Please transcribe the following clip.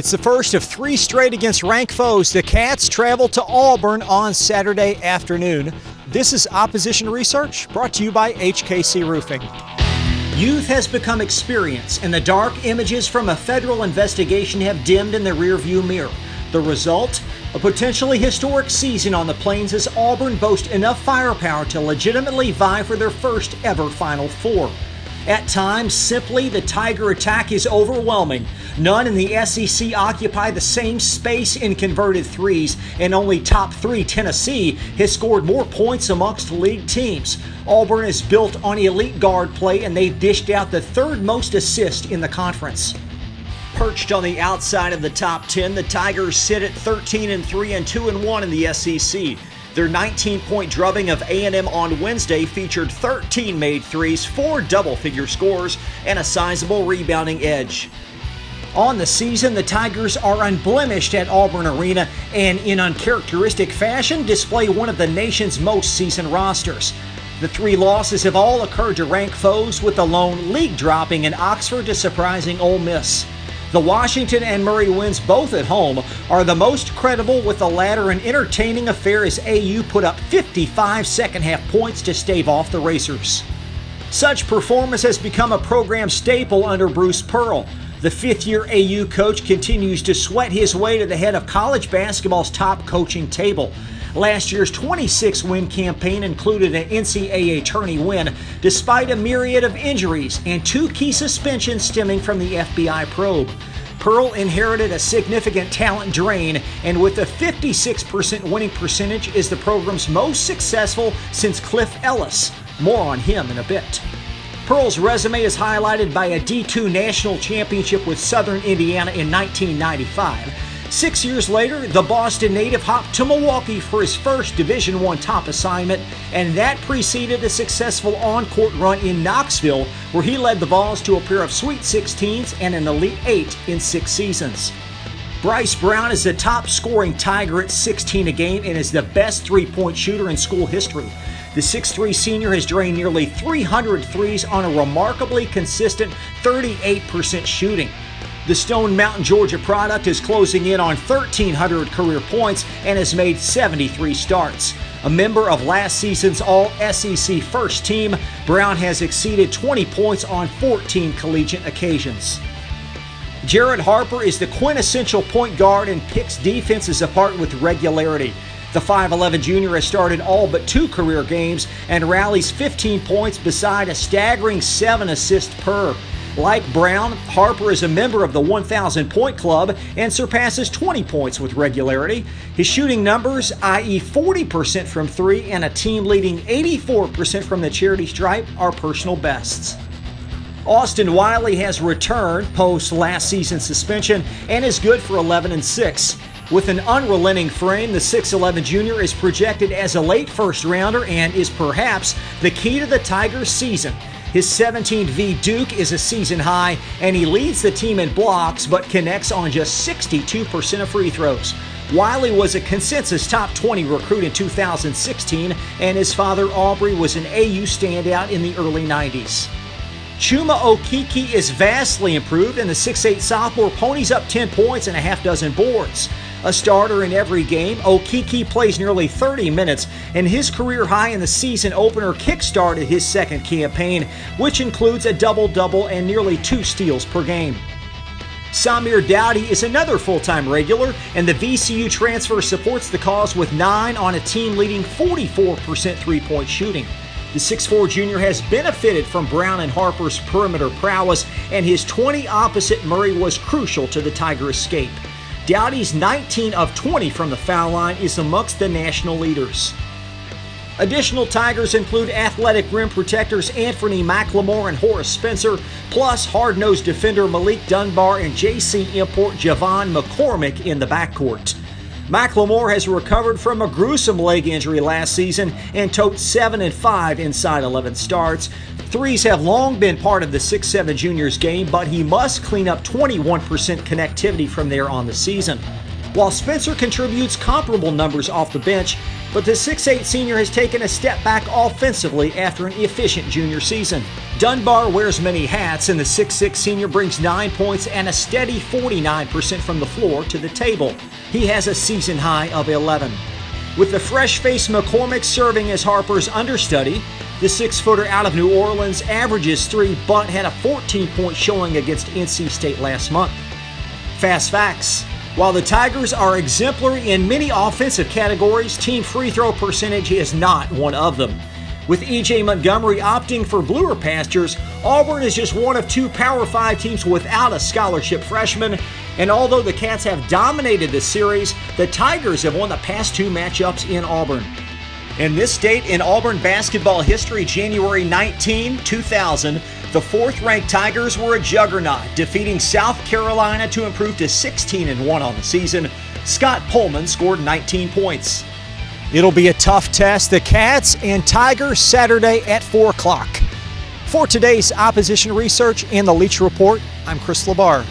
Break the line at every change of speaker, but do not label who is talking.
It's the first of 3 straight against ranked foes. The Cats travel to Auburn on Saturday afternoon. This is Opposition Research, brought to you by HKC Roofing.
Youth has become experience, and the dark images from a federal investigation have dimmed in the rearview mirror. The result? A potentially historic season on the Plains as Auburn boasts enough firepower to legitimately vie for their first ever Final Four. At times, simply, the Tiger attack is overwhelming. None in the SEC occupy the same space in converted threes, and only top 3 Tennessee has scored more points amongst league teams. Auburn is built on elite guard play, and they've dished out the 3rd most assists in the conference. Perched on the outside of the top 10, the Tigers sit at 13-3 and 2-1 in the SEC. Their 19-point drubbing of A&M on Wednesday featured 13 made threes, 4 double-figure scores, and a sizable rebounding edge. On the season, the Tigers are unblemished at Auburn Arena and, in uncharacteristic fashion, display one of the nation's most seasoned rosters. The 3 losses have all occurred to ranked foes, with the lone league dropping in Oxford to surprising Ole Miss. The Washington and Murray wins, both at home, are the most credible, with the latter an entertaining affair as AU put up 55 second-half points to stave off the Racers. Such performance has become a program staple under Bruce Pearl. The 5th-year AU coach continues to sweat his way to the head of college basketball's top coaching table. Last year's 26-win campaign included an NCAA tourney win, despite a myriad of injuries and 2 key suspensions stemming from the FBI probe. Pearl inherited a significant talent drain, and with a 56% winning percentage, is the program's most successful since Cliff Ellis. More on him in a bit. Pearl's resume is highlighted by a D2 national championship with Southern Indiana in 1995. 6 years later, the Boston native hopped to Milwaukee for his first Division I top assignment, and that preceded a successful on-court run in Knoxville, where he led the Vols to a pair of Sweet 16s and an Elite 8 in 6 seasons. Bryce Brown is the top-scoring Tiger at 16 a game and is the best three-point shooter in school history. The 6'3 senior has drained nearly 300 threes on a remarkably consistent 38% shooting. The Stone Mountain, Georgia product is closing in on 1,300 career points and has made 73 starts. A member of last season's All-SEC first team, Brown has exceeded 20 points on 14 collegiate occasions. Jared Harper is the quintessential point guard and picks defenses apart with regularity. The 5'11 junior has started all but 2 career games and rallies 15 points beside a staggering 7 assists per. Like Brown, Harper is a member of the 1,000-point club and surpasses 20 points with regularity. His shooting numbers, i.e. 40% from 3 and a team-leading 84% from the charity stripe, are personal bests. Austin Wiley has returned post last season's suspension and is good for 11-6. With an unrelenting frame, the 6'11 junior is projected as a late first-rounder and is perhaps the key to the Tigers' season. His 17v Duke is a season high, and he leads the team in blocks but connects on just 62% of free throws. Wiley was a consensus top 20 recruit in 2016, and his father Aubrey was an AU standout in the early 90s. Chuma Okeke is vastly improved, and the 6'8 sophomore ponies up 10 points and a half dozen boards. A starter in every game, Okeke plays nearly 30 minutes, and his career high in the season opener kick-started his second campaign, which includes a double-double and nearly 2 steals per game. Samir Dowdy is another full-time regular, and the VCU transfer supports the cause with 9 on a team-leading 44% three-point shooting. The 6'4 junior has benefited from Brown and Harper's perimeter prowess, and his 20 opposite Murray was crucial to the Tiger escape. Dowdy's 19 of 20 from the foul line is amongst the national leaders. Additional Tigers include athletic rim protectors Anthony McLemore and Horace Spencer, plus hard-nosed defender Malik Dunbar and JC import Javon McCormick in the backcourt. McLemore has recovered from a gruesome leg injury last season and totes 7-5 inside 11 starts. Threes have long been part of the 6'7 junior's game, but he must clean up 21% connectivity from there on the season. While Spencer contributes comparable numbers off the bench, but the 6'8 senior has taken a step back offensively after an efficient junior season. Dunbar wears many hats, and the 6'6 senior brings 9 points and a steady 49% from the floor to the table. He has a season high of 11. With the fresh-faced McCormick serving as Harper's understudy, the 6-footer out of New Orleans averages 3 but had a 14-point showing against NC State last month. Fast facts. While the Tigers are exemplary in many offensive categories, team free throw percentage is not one of them. With E.J. Montgomery opting for bluer pastures, Auburn is just one of 2 Power 5 teams without a scholarship freshman. And although the Cats have dominated this series, the Tigers have won the past 2 matchups in Auburn. In this date in Auburn basketball history, January 19, 2000, the 4th-ranked Tigers were a juggernaut, defeating South Carolina to improve to 16-1 on the season. Scott Pullman scored 19 points.
It'll be a tough test. The Cats and Tigers Saturday at 4 o'clock. For today's opposition research and the Leach Report, I'm Chris LaBar.